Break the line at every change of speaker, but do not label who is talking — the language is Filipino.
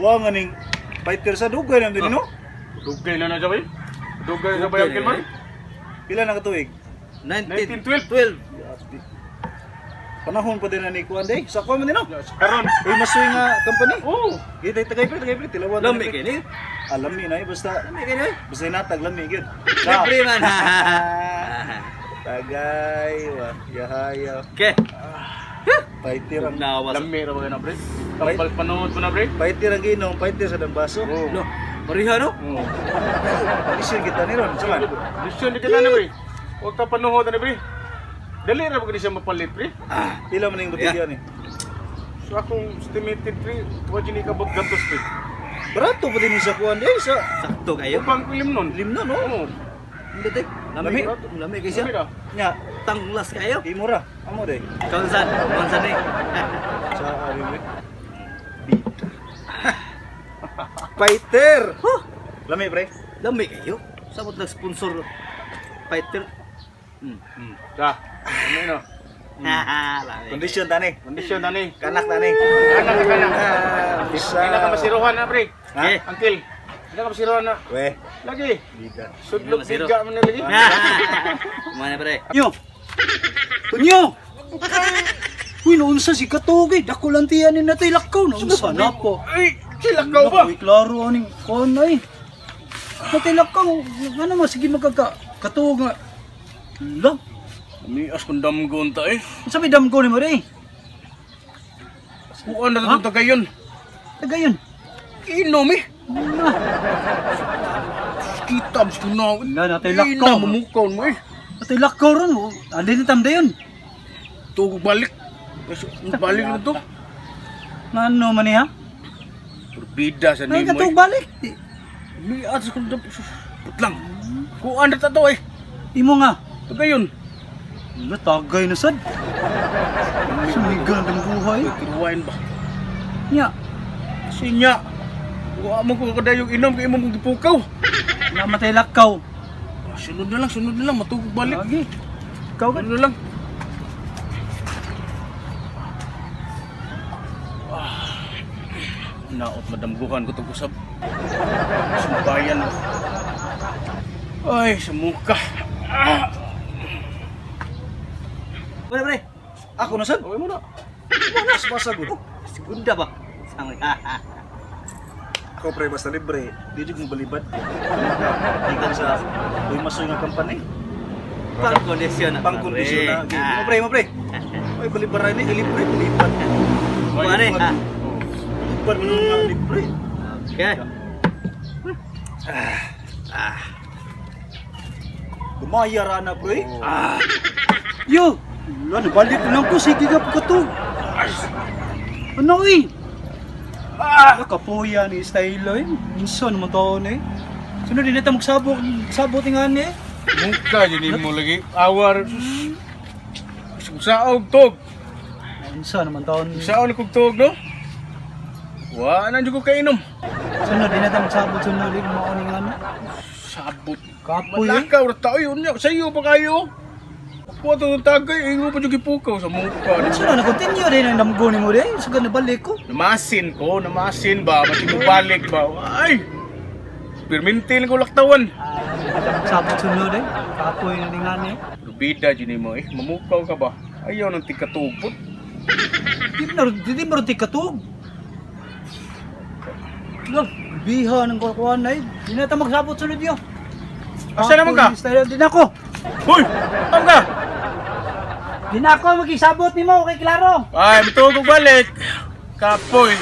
Wa nga ning fighter sa dugay na din no.
Dugay na sabay. Dugay sa bayang kilman.
Pila na katuig?
1912.
Panahon pa din na ni kuan day. Sa kuan man din no.
Karon.
Uy masuy nga company.
Oh.
Gitay tagay pre tilawan.
Lami kini.
Lami na basta.
Lami kini.
Basta natag lami gyud.
Libre man.
Tagay wa yahaya.
Okay.
Fighter ang
Nawas.
Lami ra ba na pre? Kapal panood mo na pre?
fighter ang ginom, fighter sa dambaso.
Oh.
No. Pariha no?
Oh.
Isin kita ni ron, saman.
Disyon di kita na pre. Huwag ka panood na pre. Dali ra ba siya mapalit pre?
Pila man ning botelya ni?
So akong estimated pre, tuwa dyan ikabot gatos pre.
Barato pa din sa kuan day sa
Sakto kayo.
Upang kulim nun.
limno no.
Oo.
Hindi tay. Lami.
Lami.
Lami kay siya.
Lami ra.
Nya,
Tanglas kayo.
imura. Amo day.
Kaunsan? Kaunsan ni.
Sa ari ni. Fighter. Lami pre.
Lami kayo. Sabot nag-sponsor fighter.
Da. Ano no?
Lami.
Kondisyon tani.
Kondisyon na ni.
Kanak tani.
Anak ka na.
Isa.
Hindi na ka masiruhan na pre.
Ha?
Uncle. Hindi na ka masiruhan na.
We,
Lagi.
bida.
Sudlok
Masiro.
biga man na lagi.
Mana pre?
Nyo. Tunyo. Uy, naunsa si Katugay. Dako lang tiyan ni natay lakaw. Naunsa na po.
Ay, sila ka ba?
Uy, klaro aning kon ay. Natay lakaw. Ano mo, sige Katugay nga. Lang.
Mias kung damgon ta eh.
Sabi damgo ni mo rin.
Kuan na itong tagayon.
Tagayon.
Inom eh.
Na.
Kitab sa kunaw.
Wala, natay lakaw.
Mamukhaw mo eh.
Natay lakaw ron. Alin ni tamdayon.
Tugo balik. Balik na to.
Ano man niya?
Berbida sa
Ay,
nimo
katug
eh.
balik.
Mias kung damgon. Putlang. Kuan na to eh.
Imo nga.
Tagayon.
Wala, tagay na sad. Sumigan ang buhay.
Kiruwain ba?
Nya.
Sinya. Wa mo ko kadayog inom kay imong gipukaw.
Namatay lakaw.
Sunod na lang, matugog balik.
Lagi. Ikaw ka.
Sunod na lang. Naot madamguhan ko itong usap. Sumbayan. Ay, sa muka.
Pre.
Ako na sad.
Okay mo na.
Mas pasagod.
Segunda ba? Sangoy.
Ako pre basta libre. Di jud mo balibad. Ikan sa uy masoy nga company.
Pang kondisyon.
Pang kondisyon na. Mo pre. Ay balibara ni libre balibad.
Kuane.
Balibad mo nga libre.
Okay.
Bumayar na pre. Yo, ano balik lang ko sige ka katog. Ano eh? Kapuya ni style eh. Minsan mo taon eh. Sunod din natin magsabot nga ni eh.
Muka jadi mo lagi. Awar. Saaw tog.
Minsan naman taon.
Saaw ni kog tog no? Wa na jud ko kainom.
Sunod din natin magsabot sunod din mauning ano.
Sabot.
Kapoy eh.
Malakaw ra tao yun. Sayo pa kayo. Ako ito ng tagay. Ingo pa dyan ipukaw sa muka.
Sunod na continue rin ang damgo ni mo rin. Suga na balik ko.
Namasin ba? Mati mo balik ba? Ay! Permintil ko laktawan.
Magsabot sunod eh. Kapoy na rin nga ni.
Rubida dyan mo eh. Mamukaw ka ba? Ayaw ng tikatupot.
Di mo rin tikatog. Loh, biha ng kukuhan na eh. Di na tayo magsabot sunod yun.
Asa naman ka?
Di na ako.
Hoy! Saan ka?
Di na ako magsabot ni mo kay Klaro.
Ay, matugog balik. Kapoy.